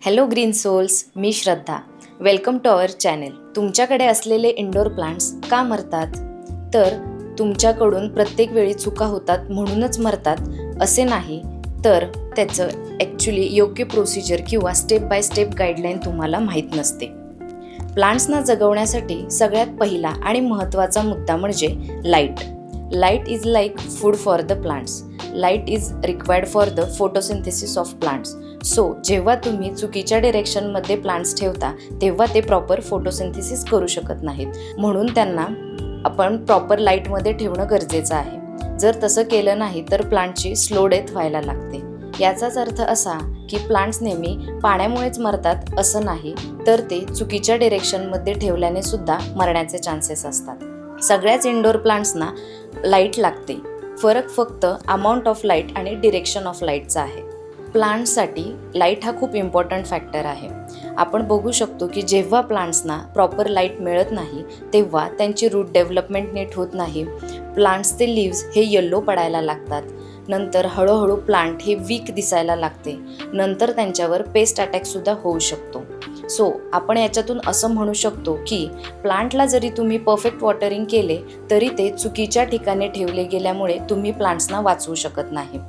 Hello green souls, मी Shraddha. Welcome to our channel. तुमच्याकडे असलेले इंडोर प्लांट्स का मरतात? तर तुमच्याकडून प्रत्येक वेळी चुका होतात म्हणूनच मरतात असे नाही, तर त्याचं ॲक्च्युली योग्य प्रोसिजर किंवा स्टेप बाय स्टेप गाईडलाईन तुम्हाला माहीत नसते. प्लांट्सना जगवण्यासाठी सगळ्यात पहिला आणि महत्त्वाचा मुद्दा म्हणजे light. Light is like food for the plants. Light is required for the photosynthesis of plants. So जेव्हा तुम्ही चुकीच्या डिरेक्शनमध्ये प्लांट्स ठेवता तेव्हा ते प्रॉपर फोटोसिंथेसिस करू शकत नाहीत. म्हणून त्यांना आपण प्रॉपर लाईटमध्ये ठेवणं गरजेचं आहे. जर तसं केलं नाही तर प्लांटची स्लो डेथ व्हायला लागते. याचाच अर्थ असा की प्लांट्स नेहमी पाण्यामुळेच मरतात असं नाही, तर ते चुकीच्या डिरेक्शनमध्ये ठेवल्याने सुद्धा मरण्याचे चान्सेस असतात. सगळ्याच इंडोर प्लांट्सना लाईट लागते. फरक फक्त अमाऊंट ऑफ लाईट आणि डिरेक्शन ऑफ लाईटचा आहे. प्लांट्ससाठी लाईट हा खूप इम्पॉर्टंट फॅक्टर आहे. आपण बघू शकतो की जेव्हा प्लांट्सना प्रॉपर लाईट मिळत नाही तेव्हा त्यांची रूट डेव्हलपमेंट नीट होत नाही. प्लांट्सचे लिव्स हे येल्लो पडायला लागतात. नंतर हळूहळू प्लांट हे वीक दिसायला लागते. नंतर त्यांच्यावर पेस्ट अटॅकसुद्धा होऊ शकतो. सो आपण याच्यातून असं म्हणू शकतो की प्लांटला जरी तुम्ही परफेक्ट वॉटरिंग केले तरी ते चुकीच्या ठिकाणी ठेवले गेल्यामुळे तुम्ही प्लांट्सना वाचवू शकत नाही.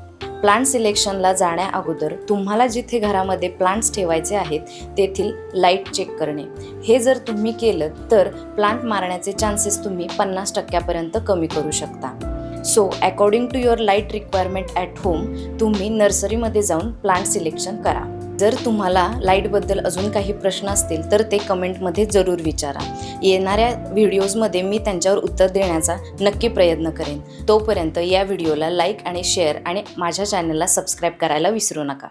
प्लांट सिलेक्शनला जाण्याअगोदर तुम्हाला जिथे घरामध्ये प्लांट्स ठेवायचे आहेत तेथील लाईट चेक करणे. हे जर तुम्ही केलं तर प्लांट मारण्याचे चान्सेस तुम्ही 50% कमी करू शकता. So according to your light requirement at home तुम्ही नर्सरीमध्ये जाऊन प्लांट सिलेक्शन करा. जर तुम्हाला लाईटबद्दल अजून काही प्रश्न असतील तर ते कमेंटमध्ये जरूर विचारा. येणाऱ्या व्हिडिओजमध्ये मी त्यांच्यावर उत्तर देण्याचा नक्की प्रयत्न करेन. तोपर्यंत या व्हिडिओला लाईक आणि शेअर आणि माझ्या चॅनलला सबस्क्राईब करायला विसरू नका.